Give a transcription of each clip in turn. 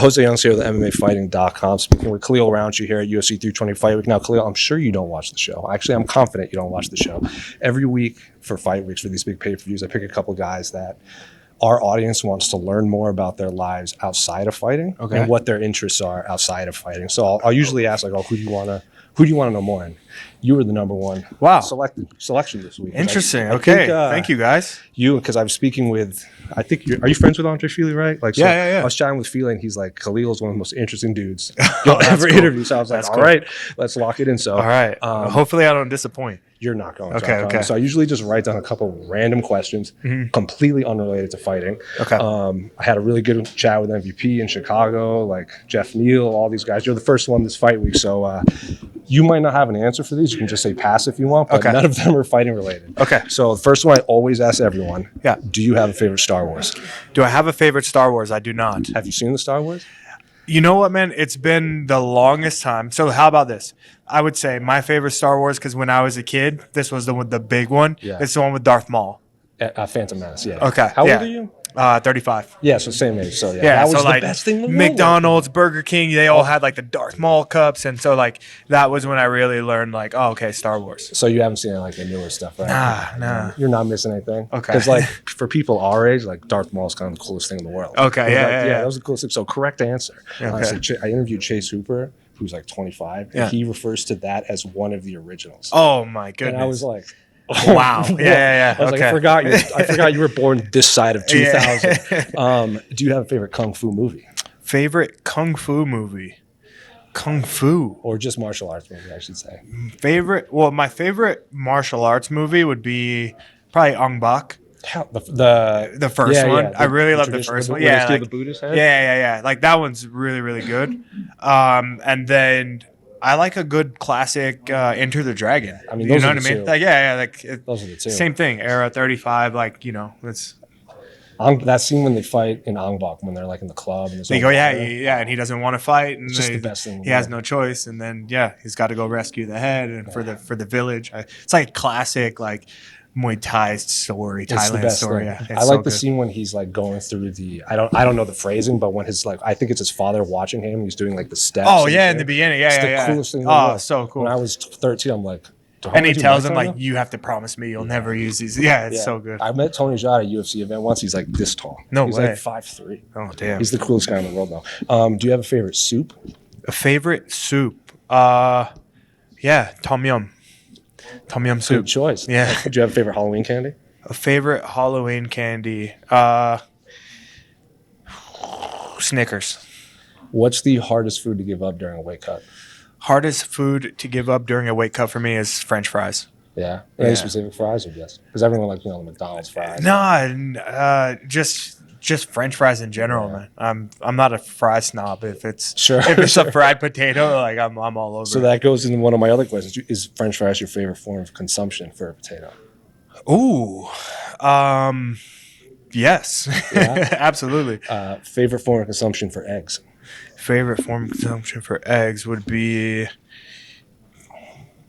José Youngs here with MMA Fighting.com, speaking with Khalil Rountree here at UFC 320 Fight Week. Now, Khalil, I'm sure you don't watch the show. Actually, I'm confident you don't watch the show. Every week for Fight Weeks, for these big pay-per-views, I pick a couple guys that our audience wants to learn more about their lives outside of fighting and what their interests are outside of fighting. So I'll usually ask, like, who do you want to know more? And you were the number one selection this week. Interesting. I think, thank you, guys. Because I was speaking with, are you friends with Andre Feely, right? Like, yeah. I was chatting with Feely, and he's like, Khalil is one of the most interesting dudes you'll ever interview. So I was like, all right, let's lock it in. So, all right. Hopefully I don't disappoint. You're not going to. Okay. So I usually just write down a couple of random questions, completely unrelated to fighting. Okay. I had a really good chat with MVP in Chicago, like Jeff Neal, all these guys. You're the first one this fight week, so you might not have an answer for these. You can just say pass if you want, but none of them are fighting related. Okay. So the first one I always ask everyone, do you have a favorite Star Wars? Do I have a favorite Star Wars? I do not. Have you seen the Star Wars? You know what, man? It's been the longest time. So how about this? I would say my favorite Star Wars, because when I was a kid, this was the big one. Yeah. It's the one with Darth Maul. Phantom Menace, yeah. Okay. How old are you? 35. Yeah, so same age. So that was the best thing in the world. McDonald's, Burger King, they all had like the Darth Maul cups, and so like that was when I really learned like, oh, okay, Star Wars. So you haven't seen like the newer stuff, right? Nah. You're not missing anything. Okay. Because like for people our age, like Darth Maul is kind of the coolest thing in the world. Okay, yeah. That was the coolest thing. So correct answer. Okay. So I interviewed Chase Hooper, who's like 25, and he refers to that as one of the originals. Oh my goodness. And I was like, wow. Yeah. I was like, I forgot you were born this side of 2000. Do you have a favorite Kung Fu movie? Favorite Kung Fu movie? Kung Fu. Or just martial arts movie, I should say. My favorite martial arts movie would be probably Ong Bak. The first one. I really love the first one. Yeah, like, the Buddhist head? Yeah. Like that one's really, really good. And then I like a good classic Enter the Dragon. I mean, you those know are what the I mean? two. Like, like those are the two. Same thing. Era 35. Like, it's that scene when they fight in Ong Bak, when they're like in the club and they go, and he doesn't want to fight, and it's just the best thing. He has no choice, and then he's got to go rescue the head and for the village. It's like a classic like Muay Thai story, Thailand story. I like the scene when he's like going through the I don't know the phrasing, but when his like I think it's his father watching him, he's doing like the steps. Oh yeah, in the beginning, it's the coolest thing. So cool. When I was 13, I'm like, and he tells him like, you have to promise me you'll never use these. It's so good. I met Tony Jaa at a UFC event once. He's like this tall. He's way. Like 5'3". Oh damn. He's the coolest guy in the world though. Do you have a favorite soup? A favorite soup? Tom yum. Tom yum soup. Good choice. Yeah. Do you have a favorite Halloween candy? A favorite Halloween candy? Snickers. What's the hardest food to give up during a weight cut? Hardest food to give up during a weight cut for me is French fries. Yeah. Any specific fries or just? Because everyone like the McDonald's fries. No, just French fries in general, man. I'm not a fry snob. If it's a fried potato, like I'm all over. So that goes into one of my other questions. Is French fries your favorite form of consumption for a potato? Ooh, yes, absolutely. Favorite form of consumption for eggs? Favorite form of consumption for eggs would be,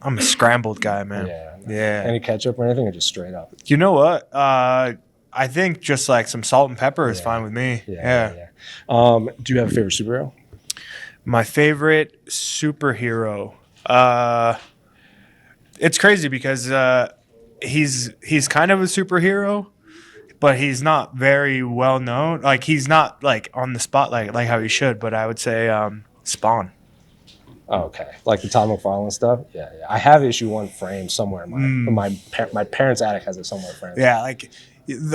I'm a scrambled guy, man. Yeah. Any ketchup or anything, or just straight up? You know what? I think just like some salt and pepper is fine with me. Yeah. Do you have a favorite superhero? My favorite superhero. It's crazy because he's kind of a superhero, but he's not very well known. Like he's not like on the spotlight like how he should. But I would say Spawn. Oh, okay, like the Todd McFarlane stuff. Yeah. I have issue 1 framed somewhere in my parents' attic has it somewhere framed. Yeah, like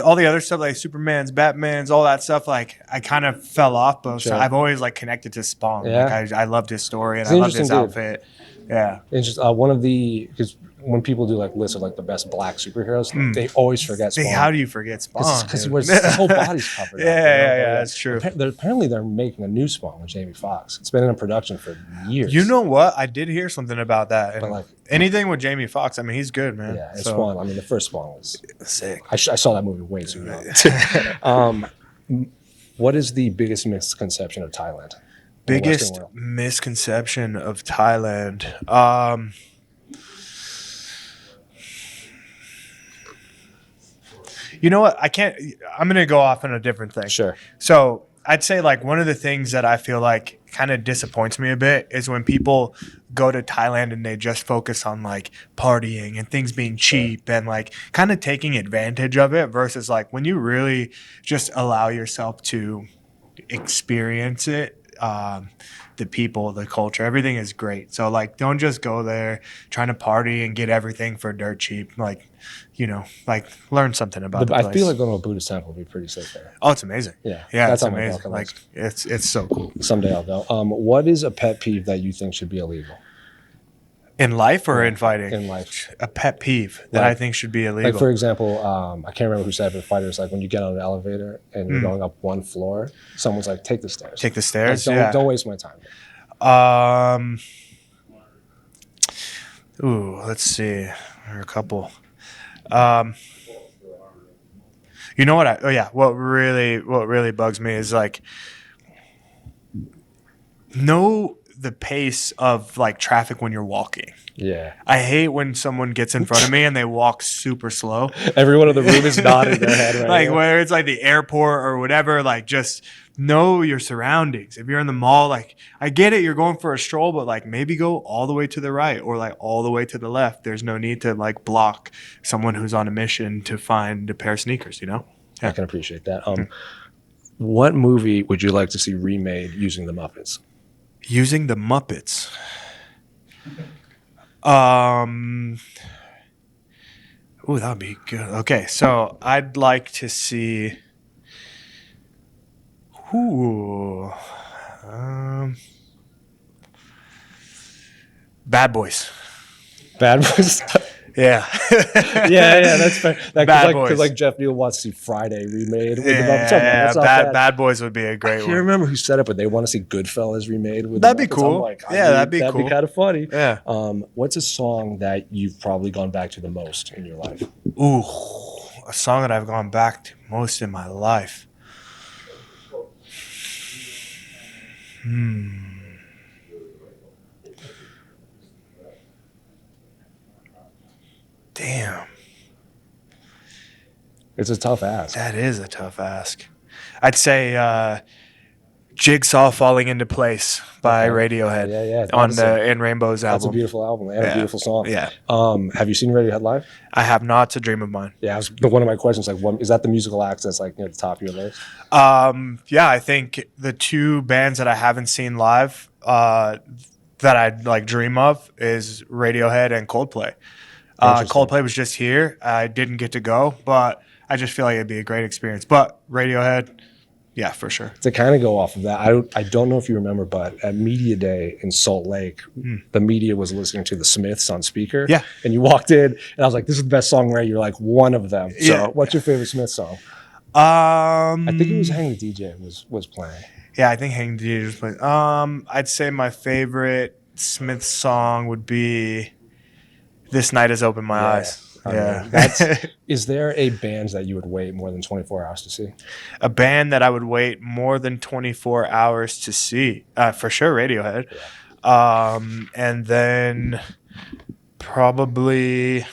all the other stuff like Superman's, Batman's, all that stuff. Like I kind of fell off, but so I've always like connected to Spawn. Yeah. Like I loved his story and I loved his outfit. Yeah, it's just one of the because when people do like lists of like the best black superheroes, they always forget Spawn. How do you forget Spawn? Because his whole body's covered. That's true. Apparently, they're making a new Spawn with Jamie Foxx. It's been in production for years. You know what? I did hear something about that. But like anything with Jamie Foxx, I mean, he's good, man. Yeah, it's Spawn. I mean, the first Spawn was sick. I saw that movie way too young. What is the biggest misconception of Thailand? Biggest misconception of Thailand. You know what? I'm going to go off on a different thing. Sure. So I'd say like one of the things that I feel like kind of disappoints me a bit is when people go to Thailand and they just focus on like partying and things being cheap and like kind of taking advantage of it versus like when you really just allow yourself to experience it. The people, the culture, everything is great. So like, don't just go there trying to party and get everything for dirt cheap. Like, like learn something about the place. I feel like going to a Buddhist temple would be pretty sick there. Oh, it's amazing. Yeah, Yeah, that's it's on my amazing. bucket Like, list. it's so cool. Someday I'll go. What is a pet peeve that you think should be illegal In life or in fighting? in life? A pet peeve that Like- I think should be illegal. Like, for example, I can't remember who said it, but fighters, like when you get on an elevator and you're going up one floor, someone's like, take the stairs. Take the Like, stairs. don't waste my time. Let's see. There are a couple. You know what? What really bugs me is like know the pace of like traffic when you're walking. Yeah. I hate when someone gets in front of me and they walk super slow. Everyone in the room is nodding their head right Like now. whether it's like the airport or whatever, like just know your surroundings. If you're in the mall, like I get it, you're going for a stroll, but like maybe go all the way to the right or like all the way to the left. There's no need to like block someone who's on a mission to find a pair of sneakers, I can appreciate that. What movie would you like to see remade using the Muppets? Using the Muppets. Ooh, that would be good. Okay, so I'd like to see. Bad Boys. Bad Boys. Yeah. yeah, that's fair. Bad Boys. Because like Jeff Neal wants to see Friday remade with the Muppets. Yeah, That's not bad. Bad Boys would be a great I can't one. remember who said it, but they want to see Goodfellas remade with That'd the be Muppets. cool. I'm like, That'd be That'd cool. be kind of funny. Yeah. What's a song that you've probably gone back to the most in your life? Ooh, a song that I've gone back to most in my life. Damn. It's a tough ask. That is a tough ask. I'd say Jigsaw Falling Into Place by Radiohead. Yeah. On the In Rainbows album. That's a beautiful album and a beautiful song. Yeah. Have you seen Radiohead live? I have not. It's a dream of mine. Yeah, one of my questions. Like, is that the musical act that's like near the top of your list? Yeah, I think the two bands that I haven't seen live that I'd like dream of is Radiohead and Coldplay. Coldplay was just here. I didn't get to go, but I just feel like it'd be a great experience. But Radiohead, yeah, for sure. To kind of go off of that, I don't know if you remember, but at Media Day in Salt Lake, the media was listening to the Smiths on speaker. Yeah. And you walked in, and I was like, this is the best song, right? You're like, one of them. So Yeah. what's your favorite Smith song? I I think it was Hang the DJ was playing. Yeah, I think Hang the DJ was playing. I'd say my favorite Smith song would be This Night Has Opened My Eyes. I mean, is there a band that you would wait more than 24 hours to see? A band that I would wait more than 24 hours to see. For sure, Radiohead. Yeah. And then probably...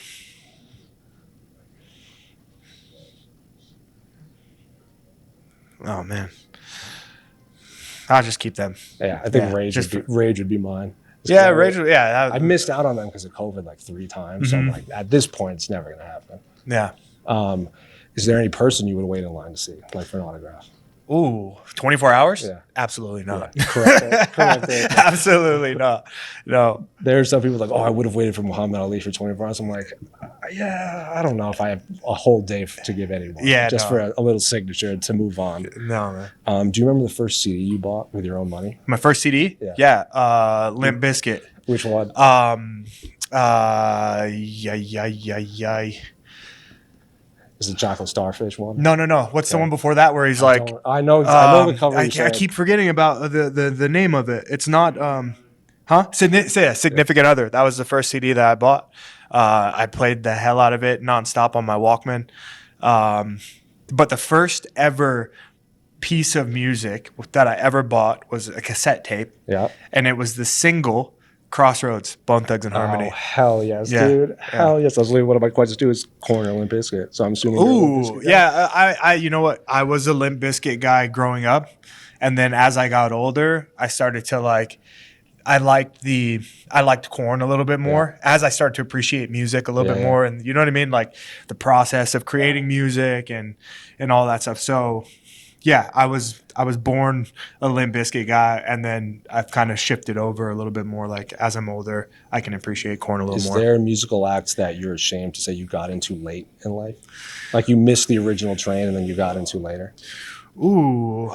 Oh, man. I'll just keep them. Yeah, I think Yeah, Rage would be mine. Yeah, Rage. Yeah. I missed out on them because of COVID like 3 times. So I'm like, at this point, it's never going to happen. Yeah. Is there any person you would wait in line to see, like for an autograph? Ooh, 24 hours? Yeah. Absolutely not. Yeah, correct. Absolutely not. No. There's some people like, oh, I would have waited for Muhammad Ali for 24 hours. I'm like, yeah, I don't know if I have a whole day to give anyone. Yeah, just for a little signature to move on. No, man. Do you remember the first CD you bought with your own money? My first CD? Yeah. Yeah. Limp Bizkit. Which one? Is it Chocolate Starfish one? No. What's the one before that where he's like, I know the cover. I keep forgetting about the name of it. It's not, Significant Other. That was the first CD that I bought. I played the hell out of it nonstop on my Walkman. But the first ever piece of music that I ever bought was a cassette tape. Yeah. And it was the single Crossroads, Bone Thugs and Harmony. Oh, hell yes, Yeah. dude. Hell yes. I was leaving one of my questions too is corn or Limp Bizkit. So I'm assuming you're a Limp Ooh, Bizkit guy. yeah. I you know what? I was a Limp Bizkit guy growing up, And then as I got older, I started to like I liked corn a little bit more as I started to appreciate music a little bit more, and you know what I mean, like the process of creating music and all that stuff. So yeah, I was born a Limp Bizkit guy, and then I've kind of shifted over a little bit more. Like as I'm older, I can appreciate corn a little more. Is there musical acts that you're ashamed to say you got into late in life, like you missed the original train and then you got into later? Ooh,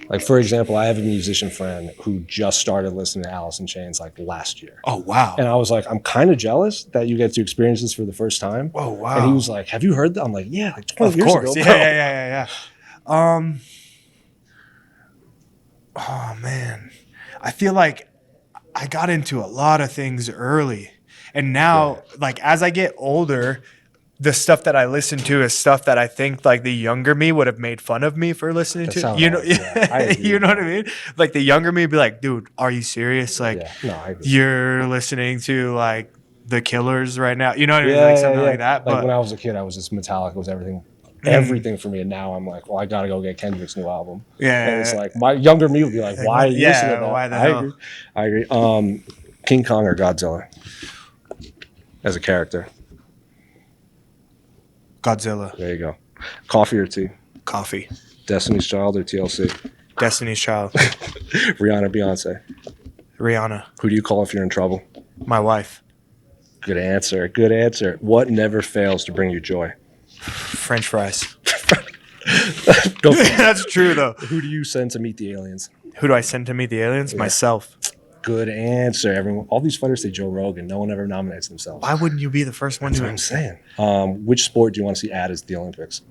Like, for example, I have a musician friend who just started listening to Alice in Chains like last year. oh wow, And I was like, I'm kind of jealous that you get to experience this for the first time. oh wow. And he was like, have you heard that? I'm like, yeah, like 12 Of years course, ago. Bro. yeah. Oh man, I feel like I got into a lot of things early, and now, like as I get older, the stuff that I listen to is stuff that I think like the younger me would have made fun of me for listening to. You know, you know what I mean? Like the younger me would be like, dude, are you serious? Like you're listening to like the Killers right now. You know what I mean? Like something like that. Like but when I was a kid, I was just Metallica was everything for me. And now I'm like, well, I got to go get Kendrick's new album. Yeah. And it's like my younger me would be like, why are you listening to that? Why the hell? I agree. King Kong or Godzilla as a character? Godzilla. There you go. Coffee or tea? Coffee. Destiny's Child or TLC? Destiny's Child. Rihanna, Beyonce? Rihanna. Who do you call if you're in trouble? My wife. Good answer. Good answer. What never fails to bring you joy? French fries. Go for it. That's true though. Who do you send to meet the aliens? Who do I send to meet the aliens? Myself. Good answer. Everyone, all these fighters say Joe Rogan. No one ever nominates themselves. Why wouldn't you be the first one That's to? what I'm saying. Which sport do you want to see added to the Olympics?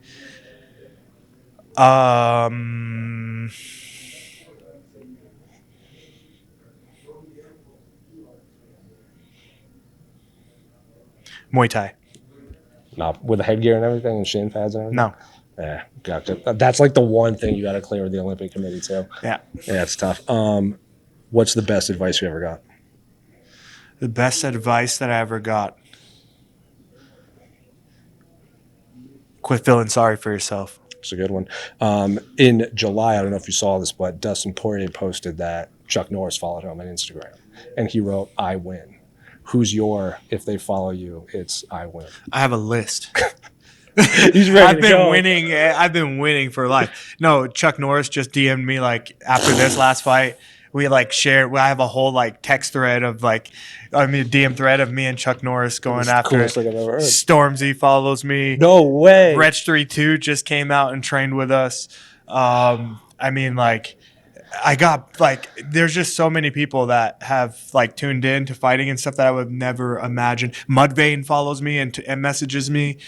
Muay Thai. Not with the headgear and everything and shin pads and everything? No. Yeah, gotcha. That's like the one thing you got to clear with the Olympic Committee too. Yeah. Yeah, it's tough. What's the best advice you ever got? The best advice that I ever got. Quit feeling sorry for yourself. It's a good one. In July, I don't know if you saw this, but Dustin Poirier posted that Chuck Norris followed him on Instagram, and he wrote, "I win." Who's your? If they follow you, it's I win. I have a list. He's ready I've to been go. winning. I've been winning for life. No, Chuck Norris just DM'd me like after this last fight. We like shared. I have a whole like text thread of like, DM thread of me and Chuck Norris going after it. Coolest thing I've ever heard. Stormzy follows me. No way. Wretch 3-2 just came out and trained with us. I mean, like, I got like, there's just so many people that have like tuned in to fighting and stuff that I would never imagine. Mudvayne follows me and messages me.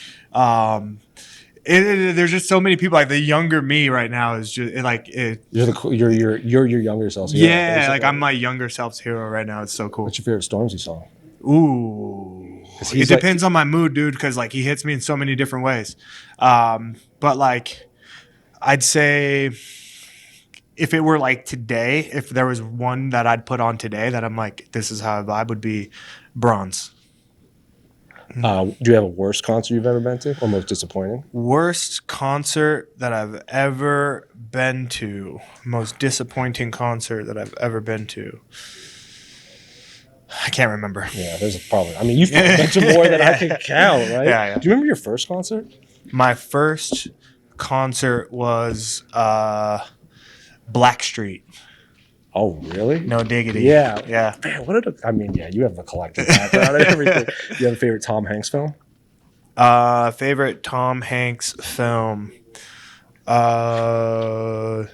There's just so many people. Like the younger me right now is just like it. You're your younger self. Yeah, like I'm my younger self's hero right now. It's so cool. What's your favorite Stormzy song? Ooh, it depends on my mood, dude. Because like he hits me in so many different ways. But like, I'd say if it were like today, if there was one that I'd put on today that I'm like, this is how I vibe, would be Bronze. Do you have a worst concert you've ever been to, or most disappointing? Worst concert that I've ever been to. Most disappointing concert that I've ever been to. I can't remember. Yeah, there's a problem. I mean, you've been to more than I can count, right? Yeah. Do you remember your first concert? My first concert was Blackstreet. Oh, really? No diggity. Yeah. Yeah. Man, you have the collective background and everything. Do you have a favorite Tom Hanks film? Favorite Tom Hanks film. I'm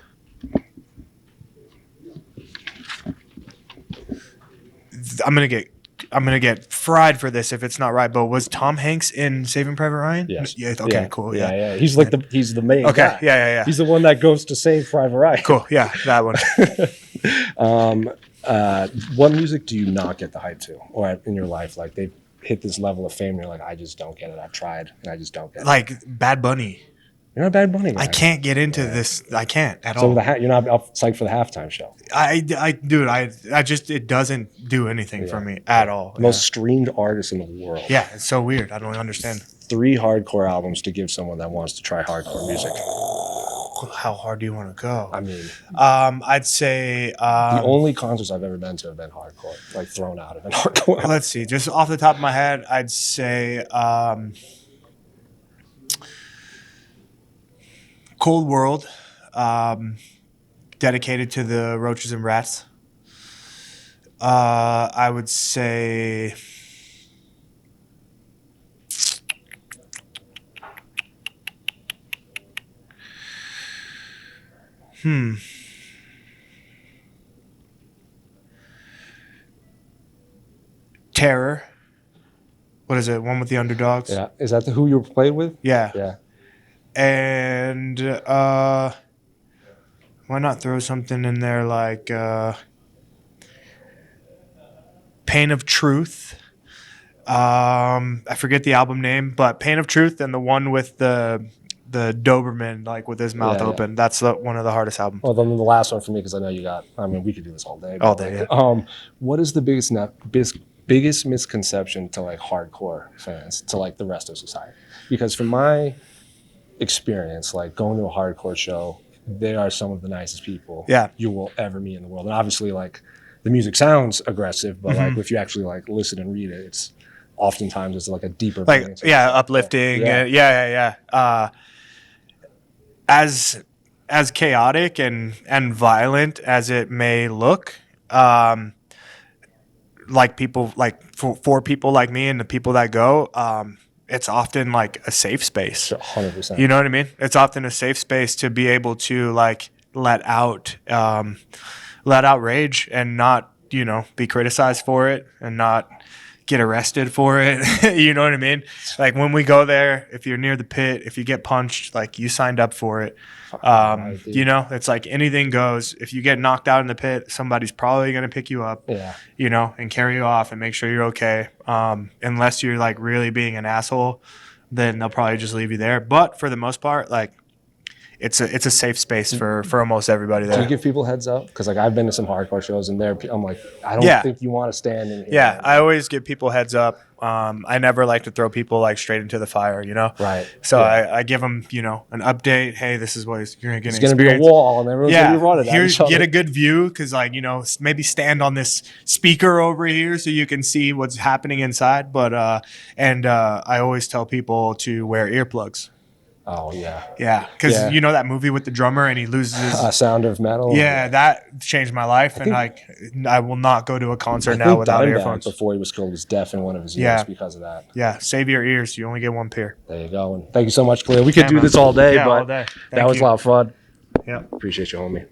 gonna get fried for this if it's not right. But was Tom Hanks in Saving Private Ryan? Yes. Yeah. Okay. Cool. Yeah. He's like he's the main Okay. guy. Yeah. He's the one that goes to save Private Ryan. Cool. Yeah. That one. What music do you not get the hype to, or in your life, like they've hit this level of fame, and you're like, I just don't get it. I've tried, and I just don't get it. Like Bad Bunny. You're not a Bad Bunny guy. I can't get into this. I can't at So all. you're not psyched for the halftime show. I just it doesn't do anything for me at all. Most streamed artist in the world. Yeah, it's so weird. I don't understand. 3 hardcore albums to give someone that wants to try hardcore music. How hard do you want to go? I mean, I'd say the only concerts I've ever been to have been hardcore, like thrown out of it hardcore. let's see, just off the top of my head, I'd say Cold World, dedicated to the roaches and rats. I would say Terror. What is it? One with the Underdogs? Yeah, is that who you played with? Yeah. Yeah. And why not throw something in there like Pain of Truth? I forget the album name, but Pain of Truth and the one with the Doberman, like with his mouth open. That's one of the hardest albums. Well, then the last one for me, because I know you got. I mean, we could do this all day. All day, yeah. What is the biggest misconception to like hardcore fans to like the rest of society? Because from my experience, like going to a hardcore show, they are some of the nicest people you will ever meet in the world. And obviously, like the music sounds aggressive, but like if you actually like listen and read it, it's oftentimes it's like a deeper like uplifting. Yeah. As chaotic and violent as it may look, like people like for people like me and the people that go, it's often like a safe space. 100%. You know what I mean? It's often a safe space to be able to like let out rage and not, be criticized for it and not get arrested for it. You know what I mean? Like when we go there, if you're near the pit, if you get punched, like you signed up for it. It's like anything goes. If you get knocked out in the pit, somebody's probably going to pick you up, and carry you off and make sure you're okay. Unless you're like really being an asshole, then they'll probably just leave you there. But for the most part, like it's a safe space for almost everybody there. Do you give people heads up? Because like I've been to some hardcore shows and I'm like, I don't think you want to stand in here. Yeah, I always give people heads up. I never like to throw people like straight into the fire, Right. So I give them, an update. Hey, this is what you're going to get. It's going to be a wall, and everyone's going to be running. Here, get a good view, because maybe stand on this speaker over here so you can see what's happening inside. But I always tell people to wear earplugs. Oh yeah. Yeah, because that movie with the drummer and he loses his Sound of Metal. Yeah, that changed my life, and I will not go to a concert now without earphones. Before he was killed, was deaf in one of his ears because of that. Yeah, save your ears. You only get one pair. There you go. And thank you so much, Khalil. We could do this all day, but all day. That was a lot of fun. Yeah, appreciate you, homie.